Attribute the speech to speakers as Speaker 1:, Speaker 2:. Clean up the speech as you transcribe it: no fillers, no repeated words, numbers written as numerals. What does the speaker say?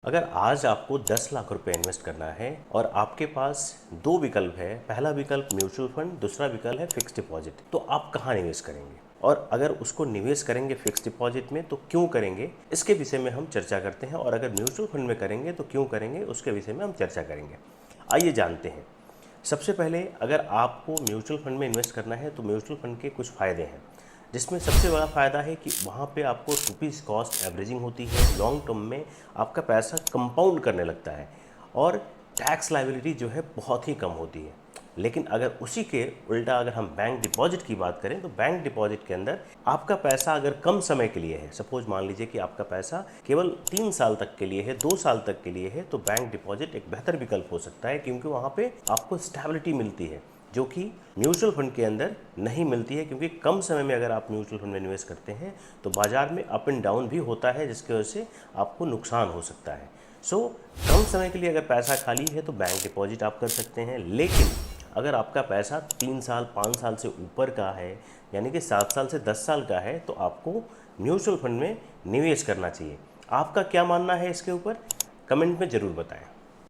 Speaker 1: अगर आज आपको 10 लाख रुपए इन्वेस्ट करना है और आपके पास दो विकल्प है, पहला विकल्प म्यूचुअल फंड, दूसरा विकल्प है फिक्स डिपॉजिट, तो आप कहाँ निवेश करेंगे और अगर उसको निवेश करेंगे फिक्स डिपॉजिट में तो क्यों करेंगे, इसके विषय में हम चर्चा करते हैं। और अगर म्यूचुअल फंड में करेंगे तो क्यों करेंगे, उसके विषय में हम चर्चा करेंगे। आइए जानते हैं। सबसे पहले अगर आपको म्यूचुअल फंड में इन्वेस्ट करना है तो म्यूचुअल फंड के कुछ फ़ायदे हैं, जिसमें सबसे बड़ा फ़ायदा है कि वहाँ पे आपको रुपीज़ कॉस्ट एवरेजिंग होती है। लॉन्ग टर्म में आपका पैसा कंपाउंड करने लगता है और टैक्स लायबिलिटी जो है बहुत ही कम होती है। लेकिन अगर उसी के उल्टा अगर हम बैंक डिपॉजिट की बात करें तो बैंक डिपॉजिट के अंदर आपका पैसा अगर कम समय के लिए है, सपोज मान लीजिए कि आपका पैसा केवल 3 साल तक के लिए है, 2 साल तक के लिए है, तो बैंक डिपॉजिट एक बेहतर विकल्प हो सकता है, क्योंकि वहाँ पे आपको स्टेबिलिटी मिलती है जो कि म्यूचुअल फंड के अंदर नहीं मिलती है। क्योंकि कम समय में अगर आप म्यूचुअल फंड में निवेश करते हैं तो बाजार में अप एंड डाउन भी होता है, जिसकी वजह से आपको नुकसान हो सकता है। कम समय के लिए अगर पैसा खाली है तो बैंक डिपॉजिट आप कर सकते हैं। लेकिन अगर आपका पैसा 3 साल 5 साल से ऊपर का है, यानी कि 7 साल से 10 साल का है, तो आपको म्यूचुअल फंड में निवेश करना चाहिए। आपका क्या मानना है इसके ऊपर, कमेंट में ज़रूर बताएं।